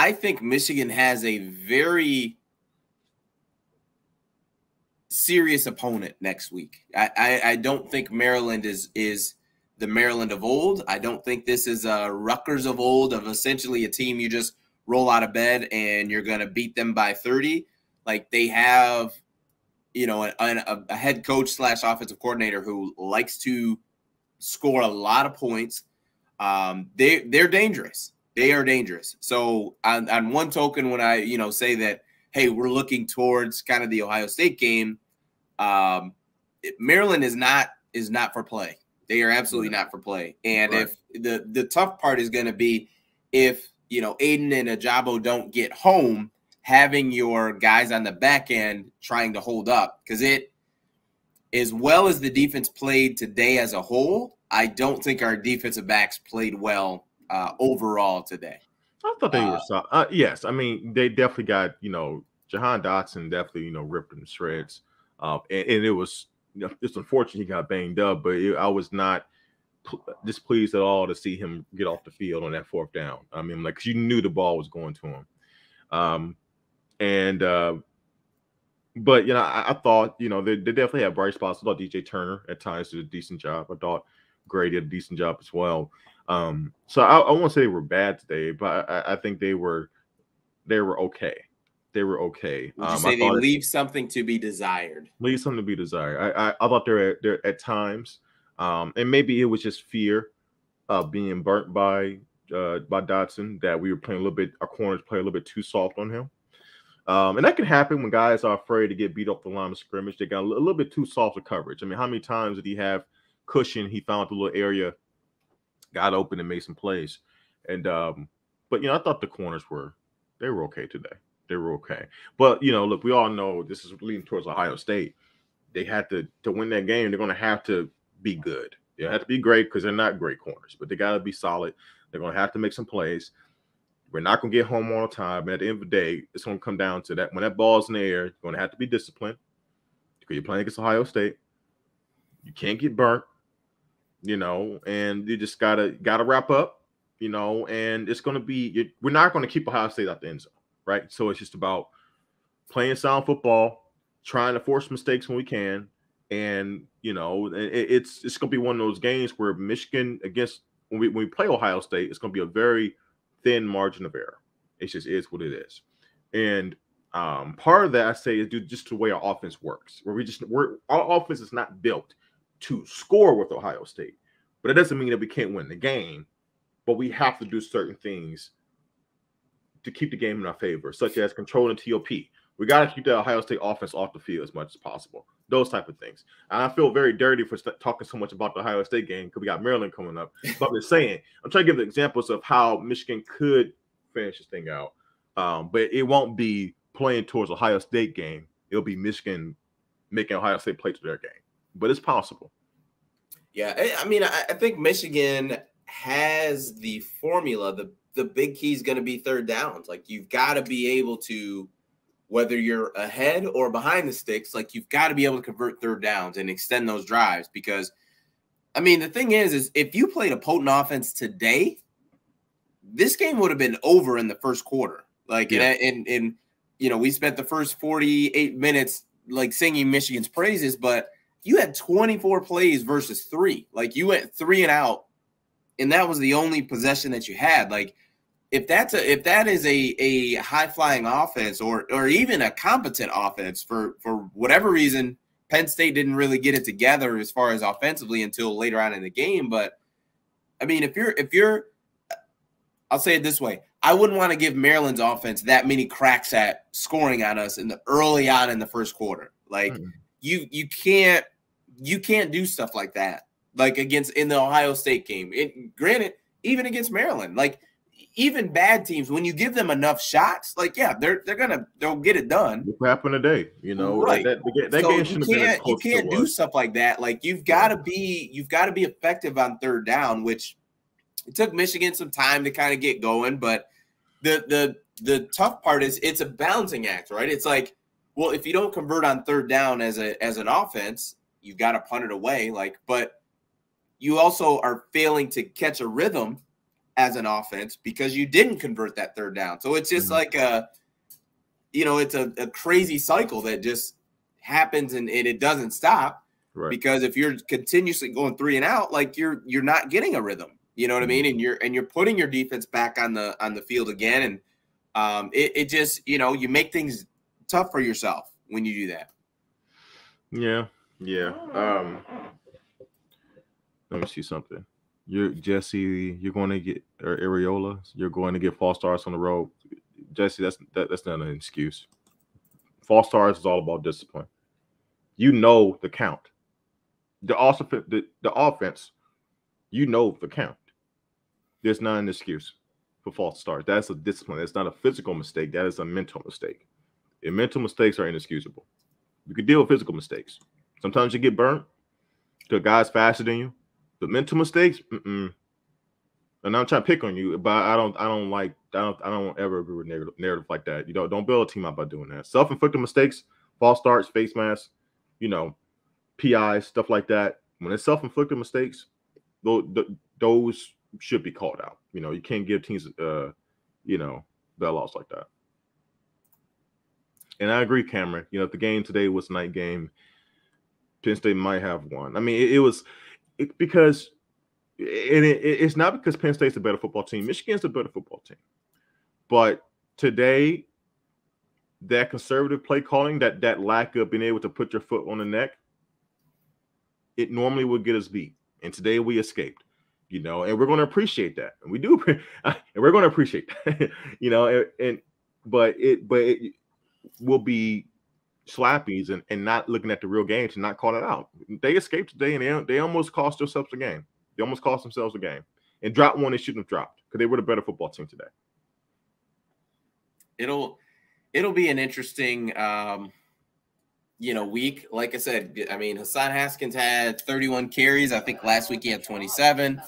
I think Michigan has a very serious opponent next week. I don't think Maryland is the Maryland of old. I don't think this is Rutgers of old, of essentially a team you just roll out of bed and you're going to beat them by 30. Like, they have, you know, a head coach / offensive coordinator who likes to score a lot of points. They're dangerous. They are dangerous. So on one token, when I, you know, say that, hey, we're looking towards kind of the Ohio State game, Maryland is not for play. They are absolutely not for play. And if the tough part is going to be if, you know, Aiden and Ajabo don't get home, having your guys on the back end trying to hold up, because it, as well as the defense played today as a whole, I don't think our defensive backs played well overall today. I thought they were yes. I mean, they definitely got, you know, Jahan Dotson definitely, you know, ripped them to shreds. And it was, you know, it's unfortunate he got banged up, but I was not displeased at all to see him get off the field on that 4th down. I mean, like, 'cause you knew the ball was going to him. But, you know, I thought, you know, they definitely had bright spots. I thought DJ Turner at times did a decent job. I thought Grady did a decent job as well. So I won't say they were bad today, but I think they were okay. They were okay. Would you say they leave something to be desired? Leave something to be desired. I thought they're at times, and maybe it was just fear of being burnt by Dotson, that we were playing a little bit, our corners play a little bit too soft on him. And that can happen when guys are afraid to get beat off the line of scrimmage. They got a little bit too soft of coverage. I mean, how many times did he have cushion? He found the little area, got open, and made some plays. And but, you know, I thought the corners were okay today. They were okay. But, you know, look, we all know this is leading towards Ohio State. They had to win that game. They're going to have to be good. They have to be great, because they're not great corners, but they got to be solid. They're going to have to make some plays. We're not going to get home all the time. And at the end of the day, it's going to come down to that. When that ball's in the air, you're going to have to be disciplined, because you're playing against Ohio State. You can't get burnt, you know, and you just gotta wrap up, you know, and it's going to be, we're not going to keep Ohio State out the end zone, right? So it's just about playing sound football, trying to force mistakes when we can. And, you know, it's going to be one of those games where Michigan when we play Ohio State, it's going to be a very thin margin of error. It just is what it is. And part of that, I say, is due just to the way our offense works, where our offense is not built to score with Ohio State, but it doesn't mean that we can't win the game, but we have to do certain things to keep the game in our favor, such as controlling TOP. We got to keep the Ohio State offense off the field as much as possible. Those type of things. And I feel very dirty for talking so much about the Ohio State game, because we got Maryland coming up. But I'm just saying, I'm trying to give the examples of how Michigan could finish this thing out. But it won't be playing towards Ohio State game. It'll be Michigan making Ohio State play to their game. But it's possible. Yeah, I mean, I think Michigan has the formula. The big key is going to be 3rd downs. Like, you've got to be able to, whether you're ahead or behind the sticks, like, you've got to be able to convert 3rd downs and extend those drives. Because, I mean, the thing is if you played a potent offense today, this game would have been over in the first quarter. Like, yeah. and you know, we spent the first 48 minutes like singing Michigan's praises, but you had 24 plays versus 3. Like, you went 3 and out, and that was the only possession that you had. Like, if that is a high flying offense, or even a competent offense, for whatever reason, Penn State didn't really get it together as far as offensively until later on in the game. But I mean, if you're, I'll say it this way: I wouldn't want to give Maryland's offense that many cracks at scoring on us early on in the first quarter. Like, you can't do stuff like that. Like, in the Ohio State game. Granted, even against Maryland, like, even bad teams, when you give them enough shots, like, yeah, they'll get it done. What happened today? You know, right? That game shouldn't have been you can't do stuff like that. Like, you've got to be effective on 3rd down, which it took Michigan some time to kind of get going. But the tough part is it's a balancing act, right? It's like, well, if you don't convert on 3rd down as an offense, you've got to punt it away. Like, but you also are failing to catch a rhythm as an offense because you didn't convert that third down. So it's just like it's a crazy cycle that just happens and it doesn't stop. Right. Because if you're continuously going 3 and out, like you're not getting a rhythm. You know what I mean? And you're putting your defense back on the field again. And it just, you make things tough for yourself when you do that. Yeah. Yeah. Let me see something. Jesse, you're going to get Areola. You're going to get false starts on the road. Jesse, that's not an excuse. False starts is all about discipline. You know the count. The offense, you know the count. There's not an excuse for false starts. That's a discipline. That's not a physical mistake. That is a mental mistake. And mental mistakes are inexcusable. You can deal with physical mistakes. Sometimes you get burnt to a guy's faster than you. But mental mistakes, and I'm trying to pick on you, but I don't ever agree with narrative like that. Don't build a team out by doing that. Self-inflicted mistakes, false starts, face masks, PIs, stuff like that. When it's self-inflicted mistakes, those should be called out. You can't give teams, bailouts like that. And I agree, Cameron. If the game today was a night game, Penn State might have won. I mean, it's not because Penn State's a better football team. Michigan's a better football team. But today, that conservative play calling, that lack of being able to put your foot on the neck, it normally would get us beat. And today we escaped, and we're going to appreciate that. And we do, and we're going to appreciate that, but it will be slappies and not looking at the real game to not call it out. They escaped today and they almost cost themselves a game. They almost cost themselves a game and dropped one they shouldn't have dropped because they were the better football team today. It'll be an interesting, week. Like I said, I mean, Hassan Haskins had 31 carries. I think last week he had 27.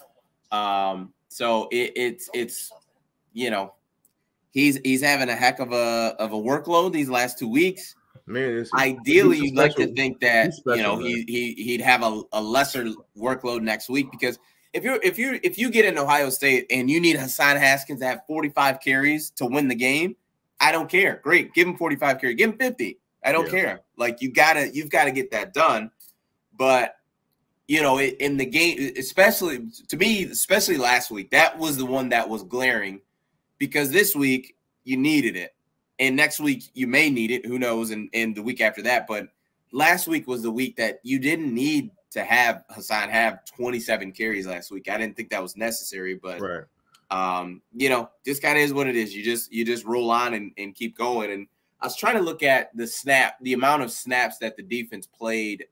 So it's he's having a heck of a workload these last 2 weeks. Man, ideally, you'd like to think that he'd have a lesser workload next week because if you get in Ohio State and you need Hassan Haskins to have 45 carries to win the game, I don't care. Great, give him 45 carries, give him 50. I don't care. Like you've got to get that done. But in the game, especially to me, especially last week, that was the one that was glaring because this week you needed it. And next week you may need it. Who knows? And the week after that. But last week was the week that you didn't need to have Hassan have 27 carries last week. I didn't think that was necessary, but just kind of is what it is. You just roll on and keep going. And I was trying to look at the amount of snaps that the defense played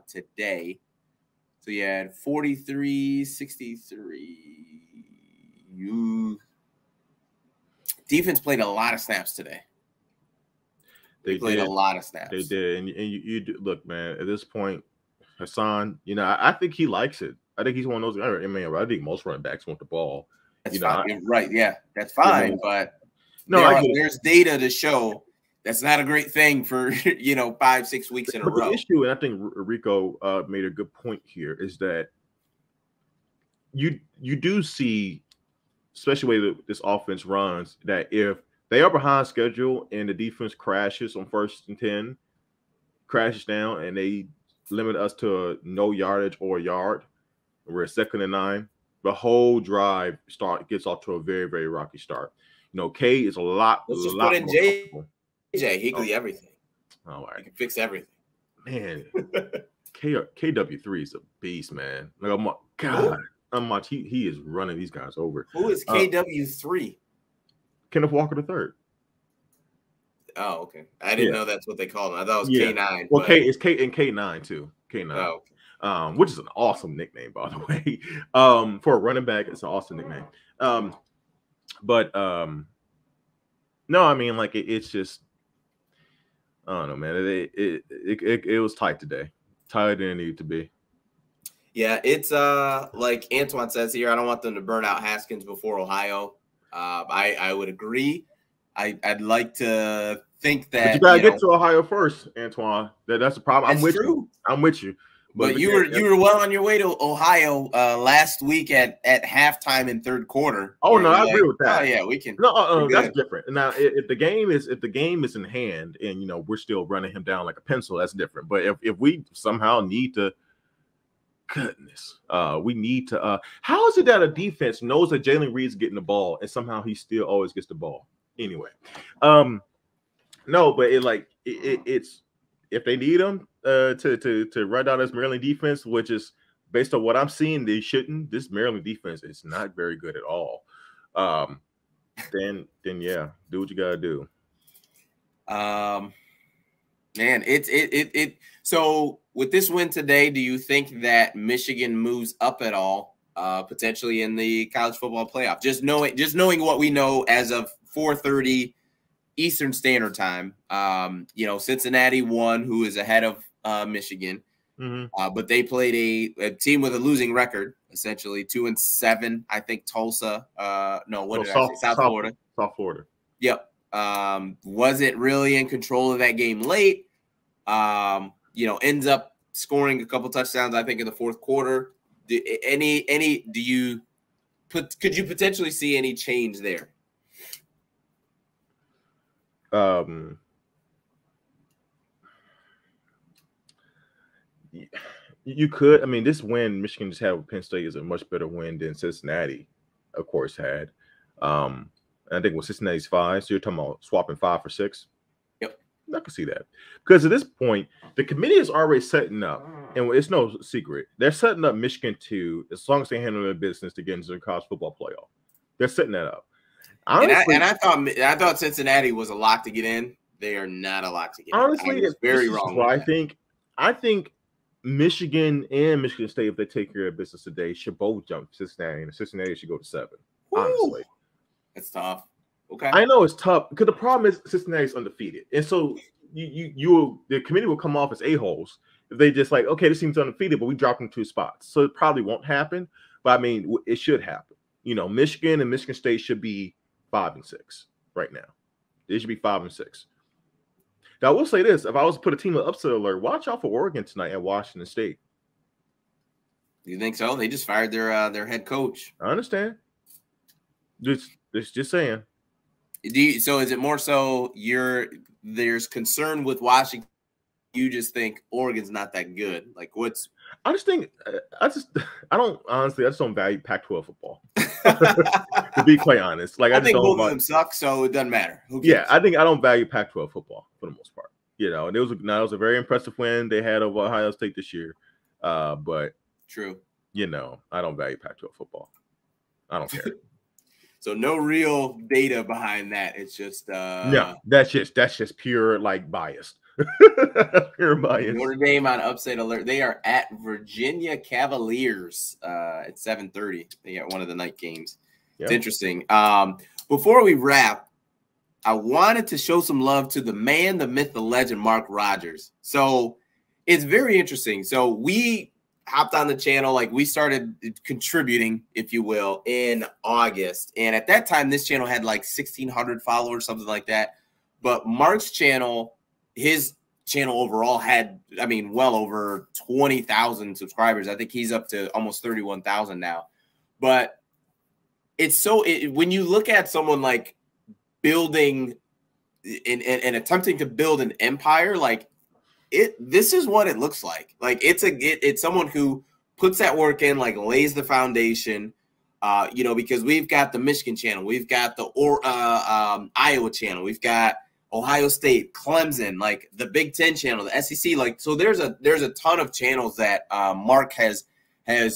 today. So you had 43, 63. Defense played a lot of snaps today. They played a lot of snaps. They did. And you look, man, at this point, Hassan, I think he likes it. I think he's one of those. I think most running backs want the ball. That's fine. Right. Yeah, that's fine. But there's data to show that's not a great thing for 5-6 weeks in a row. The issue, and I think Rico made a good point here, is that you do see, especially the way that this offense runs, that if they are behind schedule and the defense crashes on 1st and 10, crashes down, and they limit us to no yardage or a yard, we're at 2nd and 9, the whole drive gets off to a very, very rocky start. K is a lot. Let's just put in JJ. He can do everything. All right. He can fix everything. Man, KW3 is a beast, man. Like, he is running these guys over. Who is KW3? Kenneth Walker III. Oh, okay. I didn't know that's what they called him. I thought it was K9. Well, it's K9 too. K9. Oh, okay. Which is an awesome nickname, by the way. For a running back, it's an awesome nickname. But no, I mean, like it's just, I don't know, man. It was tight today, tighter than it needed to be. Yeah, it's like Antoine says here. I don't want them to burn out Haskins before Ohio. I would agree. I'd like to think that but you gotta get to Ohio first, Antoine. That's the problem. I'm with you. But you were well on your way to Ohio last week at halftime in third quarter. Oh no, I agree with that. Oh yeah, we can. No, that's different. Now, if the game is in hand, and we're still running him down like a pencil, that's different. But if we somehow need to, goodness, we need to. How is it that a defense knows that Jalen Reed's getting the ball and somehow he still always gets the ball? Anyway, no, but it's if they need him to run down this Maryland defense, which is based on what I'm seeing, they shouldn't. This Maryland defense is not very good at all. Then yeah, do what you gotta do. Man, so with this win today, do you think that Michigan moves up at all, potentially in the college football playoff? Just knowing what we know as of 4:30 Eastern Standard Time. Cincinnati won, who is ahead of Michigan. Mm-hmm. But they played a team with a losing record, essentially 2-7. I think Tulsa. South Florida. South Florida. Yep. Wasn't really in control of that game late. Ends up scoring a couple touchdowns, I think, in the fourth quarter. Could you potentially see any change there? You could. I mean, this win Michigan just had with Penn State is a much better win than Cincinnati, of course, had. I think with Cincinnati's 5, so you're talking about swapping 5 for 6. Yep, I can see that because at this point the committee is already setting up, and it's no secret they're setting up Michigan to, as long as they handle their business, to get into the college football playoff. They're setting that up. Honestly, I thought Cincinnati was a lock to get in. They are not a lock to get in. Honestly, it's very wrong. I think Michigan and Michigan State, if they take care of business today, should both jump Cincinnati, and Cincinnati should go to 7. Ooh, honestly, it's tough. Okay, I know it's tough because the problem is Cincinnati's undefeated, and so the committee will come off as a-holes if they just like, okay, this team's undefeated, but we dropped them 2 spots, so it probably won't happen. But I mean, it should happen. Michigan and Michigan State should be 5 and 6 right now. They should be 5 and 6. Now, I will say this: if I was to put a team of upset alert, watch out for Oregon tonight at Washington State. You think so? They just fired their head coach. I understand. Just saying. So is it more so there's concern with Washington? You just think Oregon's not that good? Like I just don't value Pac-12 football. To be quite honest, I think both of them suck, so it doesn't matter. Yeah, I don't value Pac-12 football for the most part. And it was a very impressive win they had over Ohio State this year. But true. I don't value Pac-12 football. I don't care. So no real data behind that. It's just no, that's just pure biased. Pure bias. Notre Dame on upset alert. They are at Virginia Cavaliers at 7:30. They got one of the night games. Yep. It's interesting. Before we wrap, I wanted to show some love to the man, the myth, the legend, Mark Rogers. So it's very interesting. So we hopped on the channel, we started contributing, if you will, in August. And at that time, this channel had 1,600 followers, something like that. But Mark's channel, his channel overall had, well over 20,000 subscribers. I think he's up to almost 31,000 now. But it's when you look at someone building and attempting to build an empire, this is what it looks like. It's someone who puts that work in, lays the foundation, because we've got the Michigan channel, we've got the Iowa channel, we've got Ohio State, Clemson, the Big Ten channel, the SEC, so there's a ton of channels that Mark has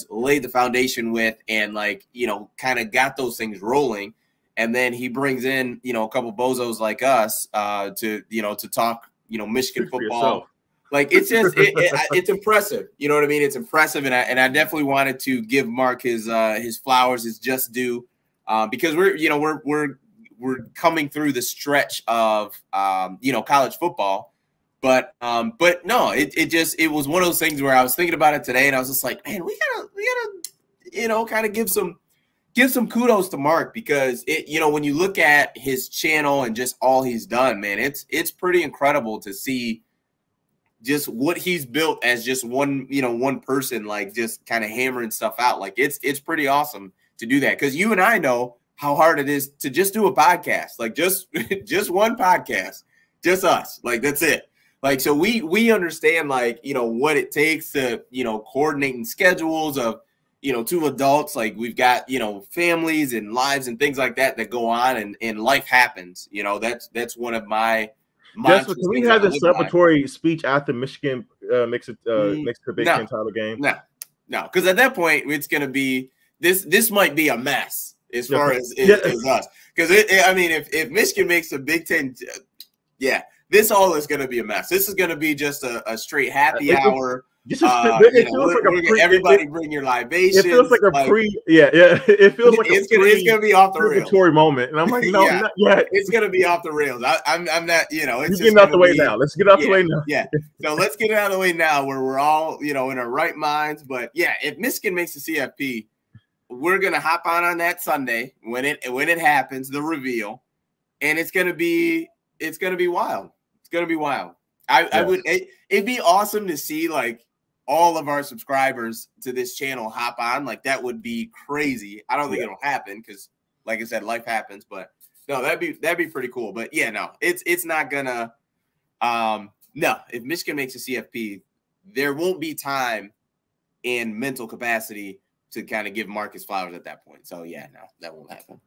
laid the foundation with, and kind of got those things rolling, and then he brings in a couple bozos like us to talk Michigan football. It's just it's impressive. You know what I mean? It's impressive, and I definitely wanted to give Mark his flowers, his just due, because we're coming through the stretch of college football, but no, it was one of those things where I was thinking about it today, and I was just like, man, we gotta kind of give some kudos to Mark, because when you look at his channel and just all he's done, man, it's pretty incredible to see just what he's built as just one, one person, like just kind of hammering stuff out. Like it's pretty awesome to do that. Cause you and I know how hard it is to just do a podcast, like just one podcast, just us. Like that's it. Like, so we understand like, what it takes to, coordinating schedules of, two adults. Like we've got, families and lives and things like that go on, and life happens. That's one of my Just can we have this celebratory speech after Michigan makes the Big Ten title game? No, because at that point it's going to be this might be a mess as far as us. Because I mean, if Michigan makes the Big Ten, this all is going to be a mess. This is going to be just a straight happy hour. Everybody bring your libations. It feels like a It feels like it's gonna be off the rails moment, and I'm like, no, not yet. It's gonna be off the rails. I'm not. It's getting out the way now. Let's get out the way now. Yeah. So let's get it out of the way now, where we're all in our right minds. But yeah, if Michigan makes the CFP, we're gonna hop on that Sunday when it happens, the reveal, and it's gonna be wild. It's gonna be wild. It'd be awesome to see like all of our subscribers to this channel hop on. Like that would be crazy. I don't think it'll happen because, like I said, life happens. But no, that'd be pretty cool. But yeah, no, it's not gonna. No, if Michigan makes a CFP, there won't be time and mental capacity to kind of give Marcus flowers at that point. So yeah, no, that won't happen.